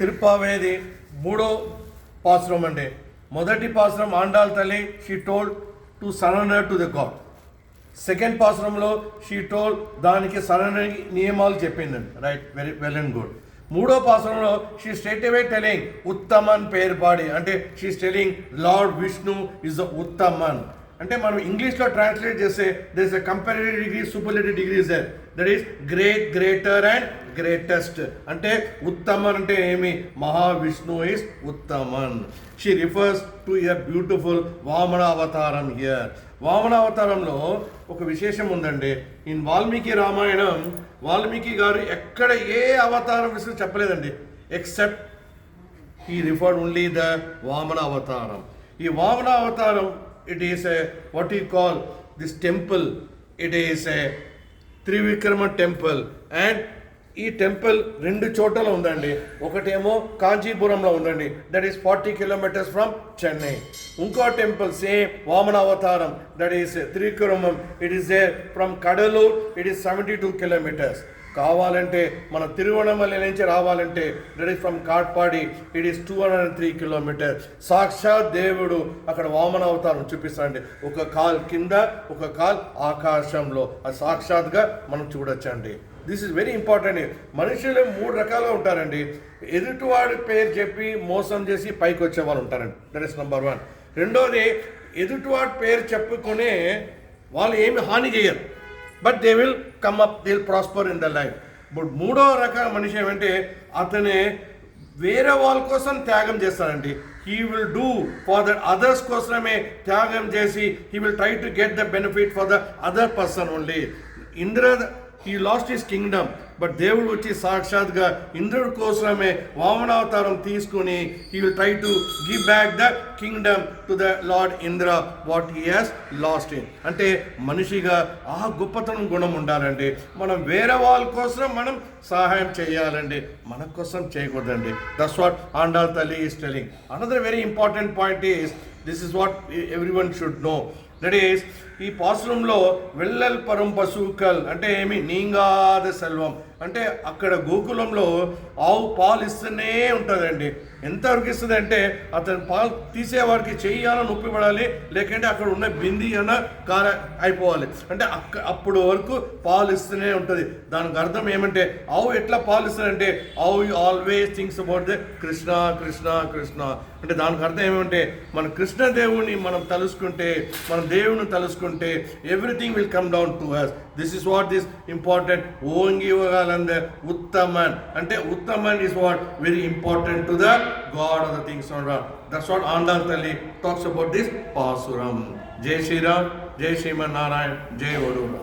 తిరుప్పావేది మూడో పాసురం అండి. మొదటి పాసురం ఆండాల్ తల్లి she told to surrender to the god. Second పాసురంలో షీ టోల్డ్ దానికి సరెండర్ నియమాలు చెప్పిందండి. Right, very well and good. మూడో పాసురంలో షీ స్ట్రేట్ అవే టెలింగ్ ఉత్తమన్ పేరు పాడి, అంటే she telling Lord Vishnu is the ఉత్తమన్. అంటే మనం ఇంగ్లీష్లో ట్రాన్స్లేట్ చేస్తే there is a comparative degree, superlative degree is there. That is great, greater and greatest. అంటే ఉత్తమన్ అంటే ఏమి? మహావిష్ణు ఇస్ ఉత్తమన్. She refers to a beautiful Vamana అవతారం హియర్. వామన అవతారంలో ఒక విశేషం ఉందండి. ఇన్ వాల్మీకి రామాయణం వాల్మీకి గారు ఎక్కడ ఏ అవతారం విషయం చెప్పలేదండి, except he referred only the Vamana avataram. ఈ వామన అవతారం, it is a what you call this temple, it is a Trivikrama temple. And ఈ టెంపుల్ రెండు చోట్ల ఉందండి. ఒకటేమో కాంచీపురంలో ఉందండి, that is 40 kilometers from Chennai. ఇంకో టెంపుల్ సేమ్ వామన అవతారం, that is Trivikramam, it is there from Cuddalore, it is 72 kilometers. కావాలంటే మన తిరువణమలై నుంచి రావాలంటే that is from Katpadi, it is 203 kilometers. సాక్షాత్ దేవుడు అక్కడ వామన అవతారం చూపిస్తాడండి. ఒక కాల్ కింద, ఒక కాల్ ఆకాశంలో, అది సాక్షాత్గా మనం చూడొచ్చండి. This is very important. మనుషులు 3 రకాలుగా ఉంటారండి. ఎదుటివాడి పేరు చెప్పి మోసం చేసి పైకి వచ్చే వాళ్ళు ఉంటారండి. That is number 1. రెండోది, ఎదుటివాడి పేరు చెప్పుకునే వాళ్ళు ఏమి హాని చేయరు, but they will come up, they will prosper in the life. But మూడో రకం మనిషి ఏమంటే అతనే వేరే వాళ్ళ కోసం త్యాగం చేస్తాడండి. He will do for the others కోసమే త్యాగం చేసి he will try to get the benefit for the other person only. He lost his Kingdom, but దేవుడు వచ్చి సాక్షాత్గా ఇంద్రుడి కోసమే వామనావతారం తీసుకుని he will try to give back the Kingdom to the lord Indra what he has last in. అంటే మనిషిగా ఆ గొప్పతనం గుణం ఉండాలండి. మనం వేరే వాళ్ళ కోసం మనం సహాయం చేయాలండి, మన కోసం చేయకూడదండి. దట్స్ వాట్ ఆండాల్ తల్లి is telling. Another very important point is, this is what everyone should know. That is, ఈ పాసురంలో వెల్లల్ పరం పశుకల్ అంటే ఏమి? నీంగాద సెల్వం. అంటే అక్కడ గోకులంలో ఆవు పాలు ఇస్తూనే ఉంటుందండి. ఎంతవరకు ఇస్తుంది అంటే అతను పాలు తీసేవాడికి చెయ్యాలని నొప్పి పడాలి, లేకంటే అక్కడ ఉన్న బింది అన్న కార అయిపోవాలి. అంటే అప్పుడు వరకు పాలు ఇస్తూనే ఉంటుంది. దానికి అర్థం ఏమంటే ఆవు ఎట్లా పాలు ఇస్తుందంటే ఆవు always thinks about the Krishna Krishna Krishna. అంటే దానికి అర్థం ఏమంటే మన కృష్ణదేవుని మనం తలుసుకుంటే, మన దేవుని తలుసుకుంటే everything will come down to us. This is what this important. ఓంగి ఇవ్వగలందే ఉత్తమన్. అంటే ఉత్తమన్ is what very important to the God of the things on earth. That's what Andal Tali talks about this Pasuram. Jai Shri Ram, Jai Shriman Narayan, Jai Odura.